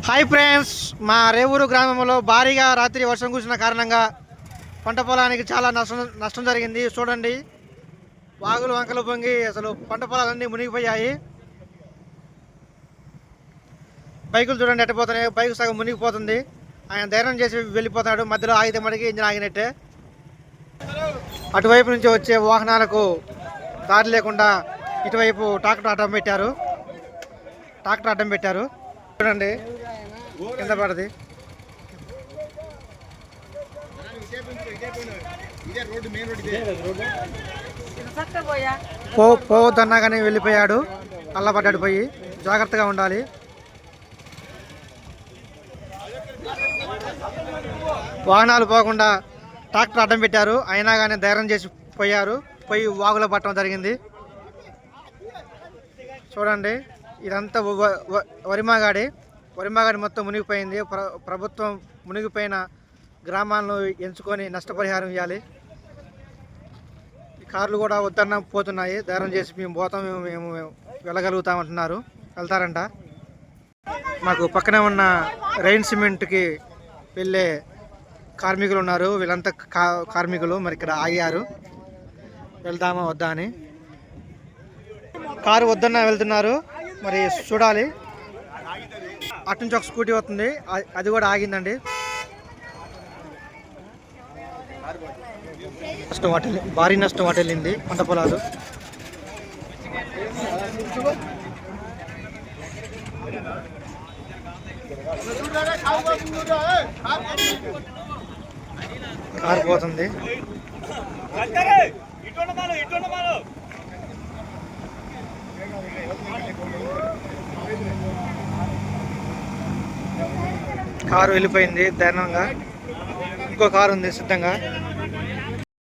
Hi friends, మా రేవూరు గ్రామంలో భారీగా రాత్రి వర్షం కురిసిన కారణంగా పంట పొలానికి చాలా నష్టం జరిగింది. చూడండి, వాగులు వంకలు పొంగి అసలు పంట పొలాలన్నీ మునిగిపోయాయి. బైకులు చూడండి ఎట్టపోతున్నాయి. బైక్ సగం మునిగిపోతుంది. ఆయన ధైర్యం చేసి వెళ్ళిపోతాడు. మధ్యలో ఆగితే మడికి ఇంజిన్ ఆగినట్టే. అటువైపు నుంచి వచ్చే వాహనాలకు దారి లేకుండా ఇటువైపు ట్రాక్టర్ అడ్డం పెట్టారు. చూడండి కింద పడది. పోవద్దన్నా కానీ వెళ్ళిపోయాడు. అల్లబడ్డాడు. పోయి జాగ్రత్తగా ఉండాలి. వాహనాలు పోకుండా ట్రాక్టర్ అడ్డం పెట్టారు. అయినా కానీ ధైర్యం చేసి పోయి వాగులో పట్టడం జరిగింది. చూడండి, ఇదంతా వరిమాగాడి మొత్తం మునిగిపోయింది. ప్రభుత్వం మునిగిపోయిన గ్రామాలను ఎంచుకొని నష్టపరిహారం ఇవ్వాలి. కార్లు కూడా వద్దన్న పోతున్నాయి. ధైర్యం చేసి మేము పోతాం, మేము వెళ్ళగలుగుతామంటున్నారు. వెళ్తారంట. మాకు పక్కనే ఉన్న రైన్ సిమెంట్కి వెళ్ళే కార్మికులు ఉన్నారు. వీళ్ళంతా కార్మికులు మరి ఇక్కడ ఆగారు. వెళ్దామా వద్దా అని. కారు వద్దన్న వెళ్తున్నారు. మరి చూడాలి. అటు నుంచి ఒక స్కూటీ వస్తుంది, అది కూడా ఆగిందండి. భారీ నష్టం వాటిల్లింది పంట పొలాలు. కారు పోతుంది. కారు వెళ్ళిపోయింది ధైర్యంగా. ఇంకో కారు ఉంది సిద్ధంగా.